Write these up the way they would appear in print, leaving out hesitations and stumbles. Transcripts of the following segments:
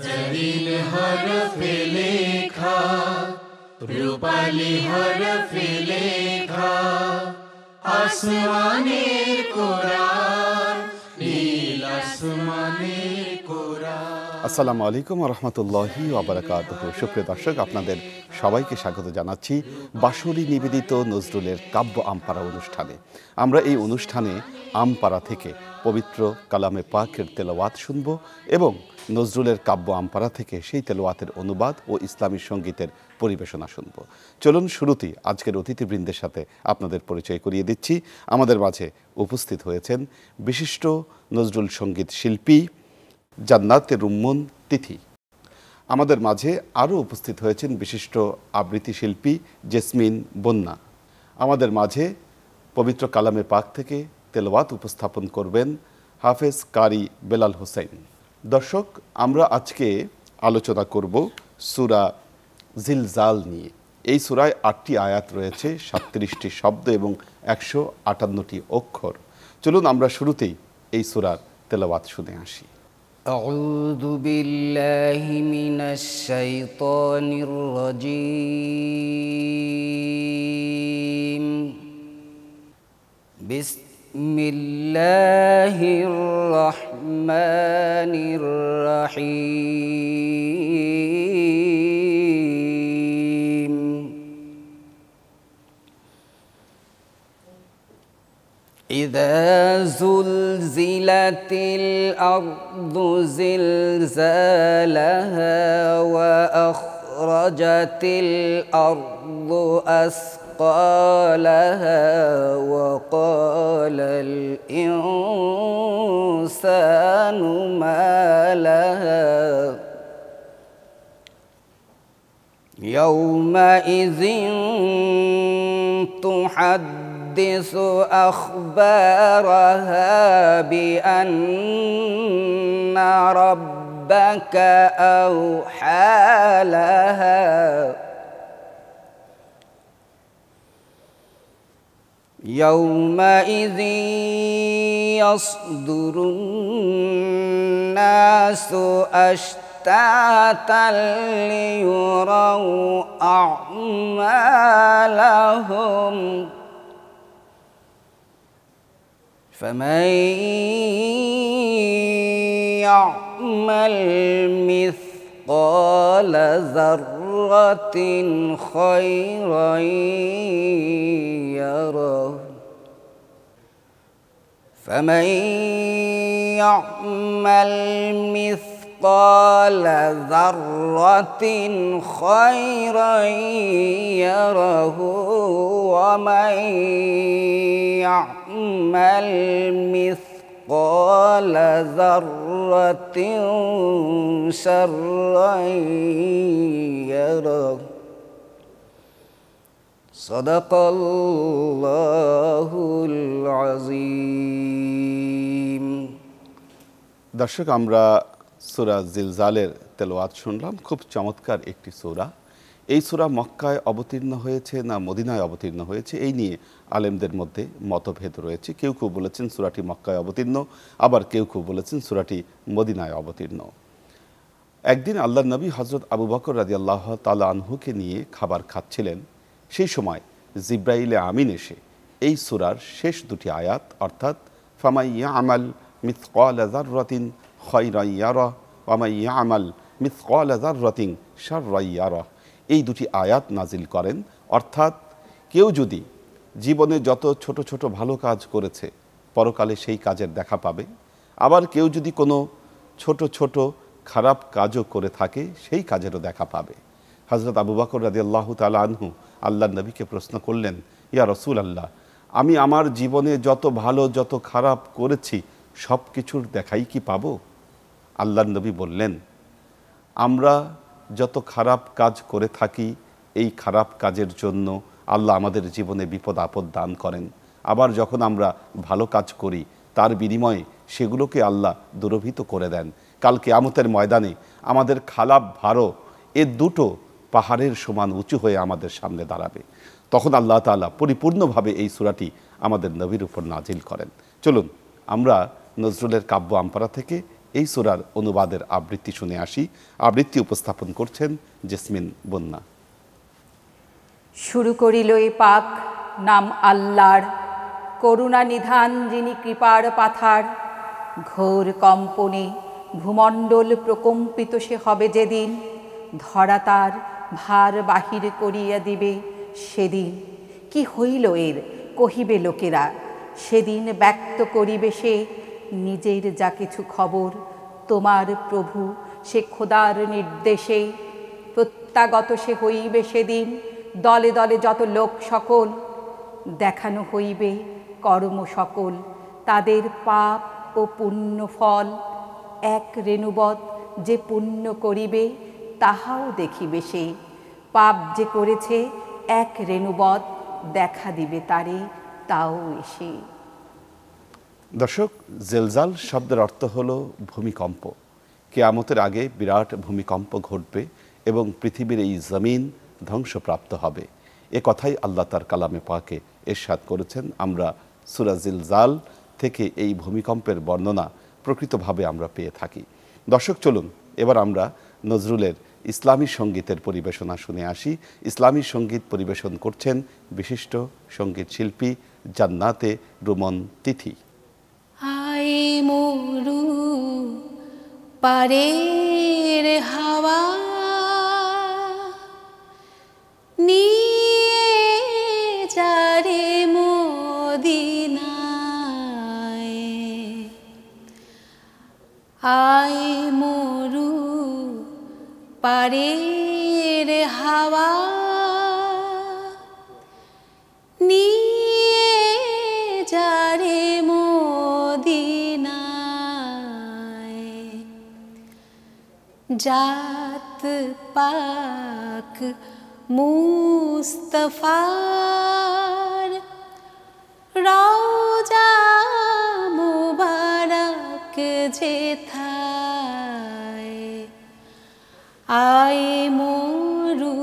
জরিন হরফে লেখা, রূপালি হরফে লেখা, আসমানের কোরআন, নীল আসমানের কোরআন। আসসালামু আলাইকুম ওয়া রাহমাতুল্লাহি ওয়া বারাকাতুহু। সুপ্রিয় দর্শক, আপনাদের সবাইকে স্বাগত জানাচ্ছি বাঁশরী নিবেদিত নজরুলের কাব্য আমপারা অনুষ্ঠানে। আমরা এই অনুষ্ঠানে আমপারা থেকে পবিত্র কালামে পাকের তেলাওয়াত শুনব এবং নজরুলের কাব্য আমপারা থেকে সেই তেলাওয়াতের অনুবাদ ও ইসলামী সঙ্গীতের পরিবেশনা শুনব। চলুন শুরুতেই আজকের অতিথিবৃন্দের সাথে আপনাদের পরিচয় করিয়ে দিচ্ছি। আমাদের মাঝে উপস্থিত হয়েছেন বিশিষ্ট নজরুল সঙ্গীত শিল্পী জান্নাতে রুম্মন তিথি। আমাদের মাঝে আরও উপস্থিত হয়েছেন বিশিষ্ট আবৃত্তি শিল্পী জেসমিন বন্যা। আমাদের মাঝে পবিত্র কালামে পাক থেকে তেলাওয়াত উপস্থাপন করবেন হাফেজ কারি বেলাল হোসেন। দর্শক, আমরা আজকে আলোচনা করব সূরা জিলজাল নিয়ে। এই সূরায় ৮টি আয়াত রয়েছে, ৩৭টি শব্দ এবং ১৫৮টি অক্ষর। চলুন আমরা শুরুতেই এই সূরার তেলাওয়াত শুনে আসি। أعوذ بالله من الشيطان الرجيم. بسم الله الرحمن الرحيم. إذا زلزلت الأرض زلزالها وأخرجت الأرض أثقالها وقال الإنسان ما لها يومئذ تحدث أخبارها بأن ربك أوحى لها يومئذ يصدر الناس أشتاتا ليروا أعمالهم فمن يعمل مثقال ذرة خيرا يره فمن يعمل مثقال ذرة خيرا يره ومن يعمل مثقال ذرة شرا يره صدق الله العظيم. দর্শক, আমরা সূরা জিলজালের তেলাওয়াত শুনলাম। খুব চমৎকার একটি সূরা। এই সূরা মক্কায় অবতীর্ণ হয়েছে না মদিনায় অবতীর্ণ হয়েছে, এই নিয়ে আলেমদের মধ্যে মতভেদ রয়েছে। কেউ কেউ বলেছেন সূরাটি মক্কায় অবতীর্ণ, আবার কেউ কেউ বলেছেন সূরাটি মদিনায় অবতীর্ণ। একদিন আল্লাহর নবী হযরত আবু বকর রাদিয়াল্লাহু তাআলা আনহুকে নিয়ে খাবার খাচ্ছিলেন। সেই সময় জিব্রাইল আমিন এসে এই সূরার শেষ দুটি আয়াত অর্থাৎ ফামাই ইয়ামাল মিসকালা যাররাতিন খায়রান ইয়ারা ওয়া মান ইয়ামাল মিসকালা যাররাতিন শাররান ইয়ারা, এই দুটি আয়াত নাজিল করেন। অর্থাৎ কেউ যদি জীবনে যত ছোট ছোট ভালো কাজ করেছে পরকালে সেই কাজের দেখা পাবে, আবার কেউ যদি কোনো ছোট ছোট খারাপ কাজও করে থাকে সেই কাজেরও দেখা পাবে। হযরত আবু বকর রাদিয়াল্লাহু তাআলা আনহু আল্লাহর নবীকে প্রশ্ন করলেন, ইয়া রাসূলুল্লাহ, আমি আমার জীবনে যত ভালো যত খারাপ করেছি সব কিছুর দেখাই কি পাবো? আল্লাহর নবী বললেন, আমরা যত খারাপ কাজ করে থাকি এই খারাপ কাজের জন্য আল্লাহ আমাদের জীবনে বিপদ আপদ দান করেন। আবার যখন আমরা ভালো কাজ করি তার বিনিময়ে সেগুলোকে আল্লাহ দূরভীত করে দেন। কাল কিয়ামতের ময়দানে আমাদের খারাপ ভালো এ দুটো পাহাড়ের সমান উঁচু হয়ে আমাদের সামনে দাঁড়াবে। তখন আল্লাহ তাআলা পরিপূর্ণভাবে এই সূরাটি আমাদের নবীর উপর নাজিল করেন। চলুন আমরা নজরুলের কাব্য আমপারা থেকে এই সূরার অনুবাদের আবৃত্তি শুনে আসি। আবৃত্তি উপস্থাপন করছেন জেসমিন বন্যা। শুরু করিল এ পাক নাম আল্লাহর, করুণা নিধান যিনি কৃপার পাথার। ঘোর কম্পনে ভূমণ্ডল প্রকম্পিত সে হবে যেদিন, ধরা তার ভার বাহির করিয়া দিবে সেদিন। কি হইল এর কহিবে লোকেরা, সেদিন ব্যক্ত করিবে সে নিজের যা কিছু খবর। তোমার প্রভু সে খোদার নির্দেশে, প্রত্যাগত সে হইবে সেদিন দলে দলে যত লোক সকল। দেখানো হইবে কর্ম সকল তাদের পাপ ও পুণ্য ফল। এক রেণুবৎ যে পুণ্য করিবে তাহাও দেখিবে সে, পাপ যে করেছে এক রেণুবৎ দেখা দিবে তারে তাও এসে। দর্শক, জেলজাল শব্দের অর্থ হলো ভূমিকম্প। কিয়ামতের আগে বিরাট ভূমিকম্প ঘটবে এবং পৃথিবীর এই জমিন ধ্বংসপ্রাপ্ত হবে। এ কথাই আল্লাহ তার কালামে পাকে ইরশাদ করেছেন। আমরা সূরা জিলজাল থেকে এই ভূমিকম্পের বর্ণনা প্রকৃতভাবে আমরা পেয়ে থাকি। দর্শক, চলুন এবার আমরা নজরুলের ইসলামী সঙ্গীতের পরিবেশনা শুনে আসি। ইসলামী সঙ্গীত পরিবেশন করছেন বিশিষ্ট সঙ্গীত শিল্পী জান্নাতে রুমন তিথি। আয় মরু পারের হাওয়া নিয়ে যারে মদিনায়, আয় মরু পারের হাওয়া নিয়ে যারে মদিনায়। জাত পাক মুস্তফার রওজা মুবারক যেথায়, আয় মরু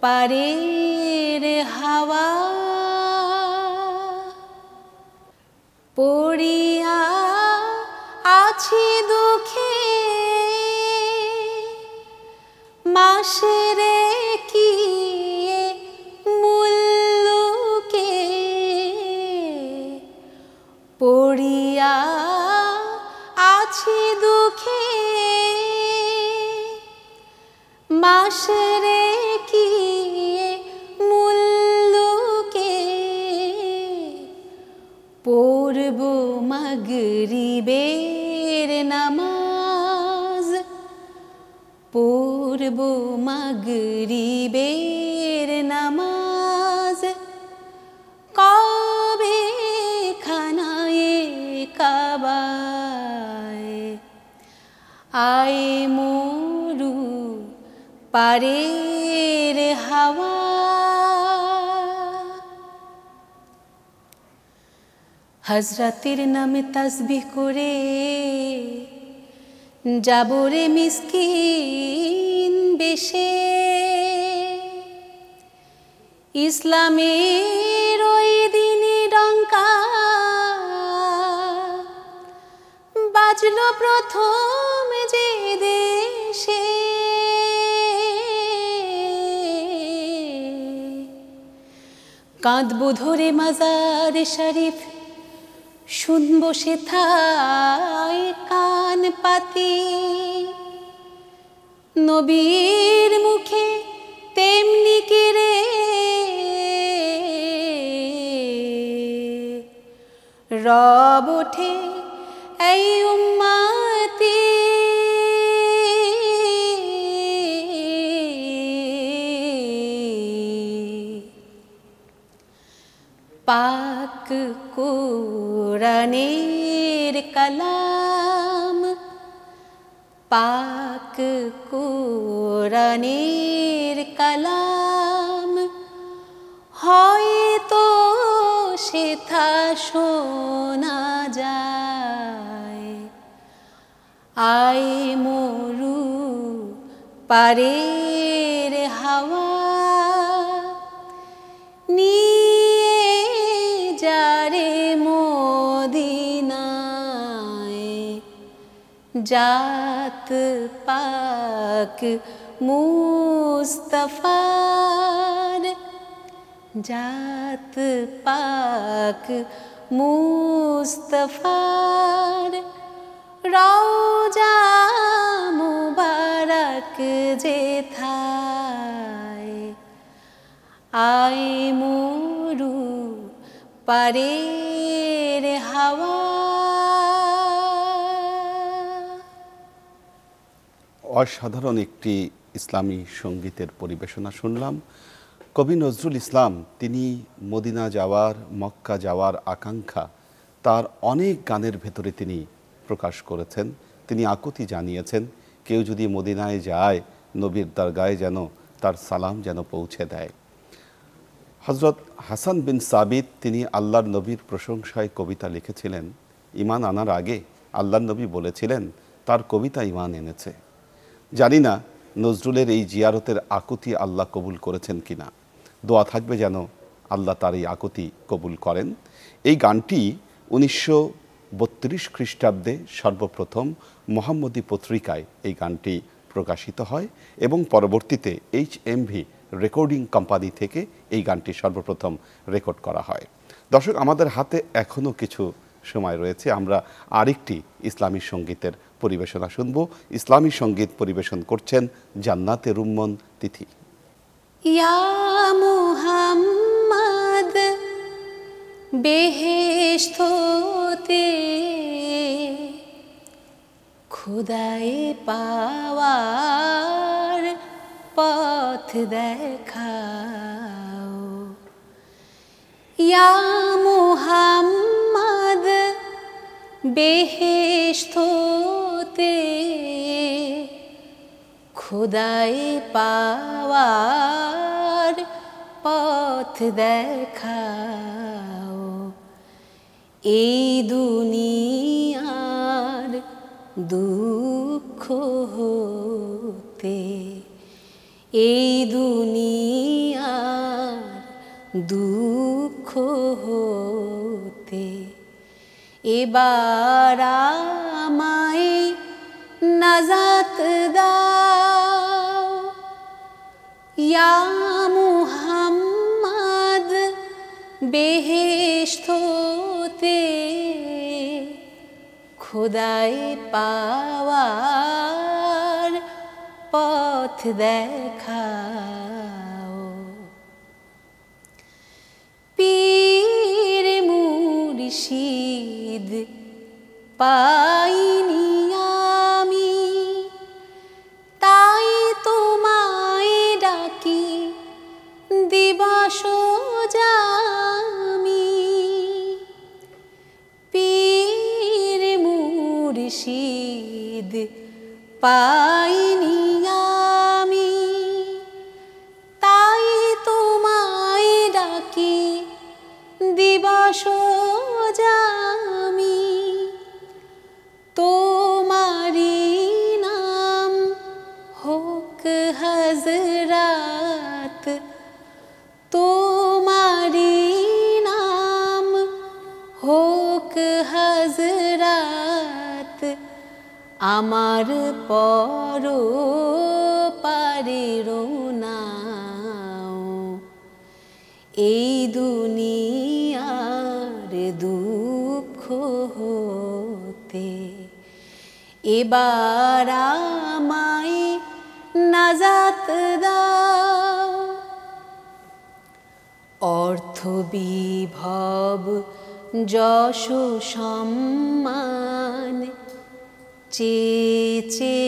পারের হাওয়া পড়িয়া আছি দুঃখে মাসেরে কি মুল্লুকে, পড়িয়া আছি দুঃখে মাসেরে কি মুল্লুকে। পড়ব মাগরিবের নামাজ, পড়ব মাগরিবের নামাজ, কবে খানায়ে কাবায়, আয় মরু পারের হাওয়া। হযরতের নামে তাসবিহ করে যাবরে মিসকিন বেশে, ইসলামের ওই দিনই ডঙ্কা বাজলো প্রথম যে দেশে। কাঁদবো ধরে মাজার শরীফ, শুনবো সেথায় কান পাতি, নবীর মুখে তেমনি কেড়ে রব ওঠে এই উম্মতি। পাক কোরআনের কালাম, পাক কোরআনের কালাম, হয়তো সেথা শোনা যায়, আয় মরু পারের হাওয়া নিয়ে যারে মদিনায়, জাত পাক মুস্তফার, জাত পাক মুস্তফার রওজা মুবারক যেথায়, আয় মরু পারের হাওয়া। অসাধারণ একটি ইসলামী সঙ্গীতের পরিবেশনা শুনলাম। কবি নজরুল ইসলাম তিনি মদিনা যাওয়ার, মক্কা যাওয়ার আকাঙ্ক্ষা তার অনেক গানের ভেতরে তিনি প্রকাশ করেছেন। তিনি আকুতি জানিয়েছেন, কেউ যদি মদিনায় যায় নবীর দরগায় যেন তার সালাম যেন পৌঁছে দেয়। হযরত হাসান বিন সাবিত তিনি আল্লাহর নবীর প্রশংসায় কবিতা লিখেছিলেন। ঈমান আনার আগে আল্লাহর নবী বলেছিলেন তার কবিতা ঈমান এনেছে। জানি না নজরুলের এই জিয়ারতের আকুতি আল্লাহ কবুল করেছেন কিনা। দোয়া থাকবে যেন আল্লাহ তার এই আকুতি কবুল করেন। এই গানটি 1932 খ্রিস্টাব্দে সর্বপ্রথম মোহাম্মদী পত্রিকায় এই গানটি প্রকাশিত হয় এবং পরবর্তীতে HMV রেকর্ডিং কোম্পানি থেকে এই গানটি সর্বপ্রথম রেকর্ড করা হয়। দর্শক, আমাদের হাতে এখনও কিছু সময় রয়েছে, আমরা আরেকটি ইসলামী সঙ্গীতের পরিবেশনা শুনব। ইসলামী সঙ্গীত পরিবেশন করছেন জান্নাতে রুম্মন তিথি। ইয়া মুহাম্মদ বেহেশত হতে খুদাই পাওয়ার পথ দেখাও, ইয়া মুহাম্মদ বেহেশত হতে খুদাই পাওয়ার পথ দেখাও। এই দুনিয়ার দুঃখ হতে, এই দুনিয়ার দুঃখ হতে এবার আমায় নাজাত দাও, ইয়া মুহাম্মদ বেহেশত হতে খুদাই পাওয়ার পথ দেখাও। পীর মুর্শিদ পাইনি আমি, তাই তোমায় ডাকি দিবস জামি। পীর মুর্শিদ পাইনি আমি, তাই তোমায় ডাকি দিবস জামি। তোমারি নাম হোক হযরত, তোমারি নাম হোক হযরত, আমার পর পারের নাও। এই দুনিয়ার দুঃখ হতে এবার আমায় নাজাত দাও। অর্থ বিভব যশ সম্মান চেয়ে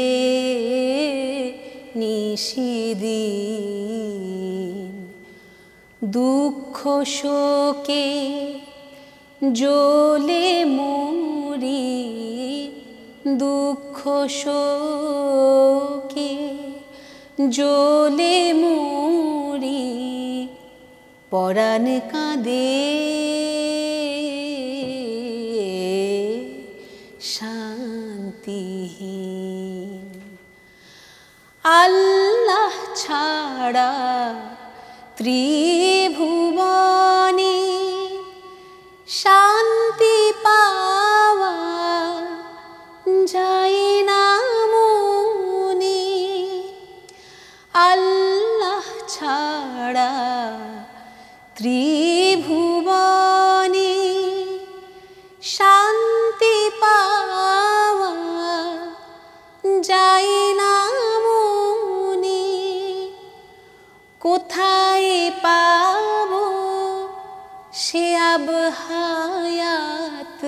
নিশিদিন, দুঃখ শোকে জ্বলে মরি, দুঃখ শোকে জ্বলে মরি, পরাণ কাঁদে শান্তিহীন। আল্লাহ ছাড়া ত্রিভুবনে শান্তি পাওয়া যায় না। আল্লাহ ছাড়া ত্রিভুবনে শান্তি পাওয়া যায় না মনে। কোথায় পাবো সে আব হায়াত,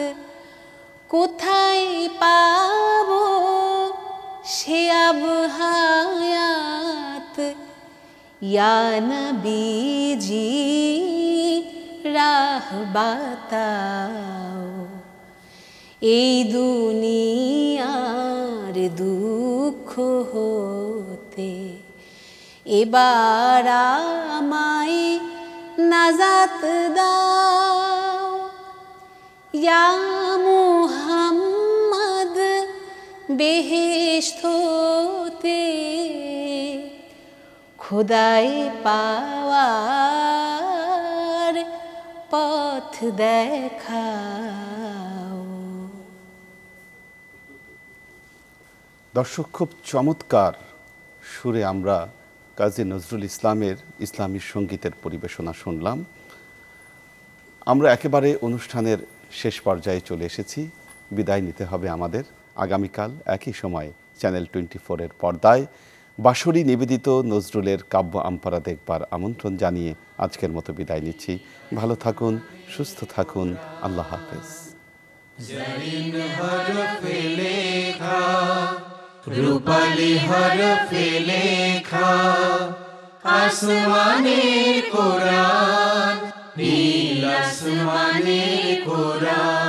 কোথায় পাবো সে আব হায়াত। ইয়া নবীজি রাহ বাতাও, এই দুনিয়ার দুঃখ হতে এবার আমায় নাজাত দাও। ইয়া মুহাম্মদ বেহেশত হতে খোদায় পাওয়ার পথ দেখাও। দর্শক, খুব চমৎকার সুরে আমরা কাজী নজরুল ইসলামের ইসলামী সঙ্গীতের পরিবেশনা শুনলাম। আমরা একেবারে অনুষ্ঠানের শেষ পর্যায়ে চলে এসেছি। বিদায় নিতে হবে আমাদের। আগামীকাল একই সময় চ্যানেল 24-এর পর্দায় বাঁশরী নিবেদিত নজরুলের কাব্য আমপারা দেখবার আমন্ত্রণ জানিয়ে আজকের মতো বিদায় নিচ্ছি। ভালো থাকুন, সুস্থ থাকুন। আল্লাহ হাফেজ। জরিন হরফে লেখা, রূপালী হরফে লেখা, আসমানের কোরআন, নীল আসমানের কোরআন।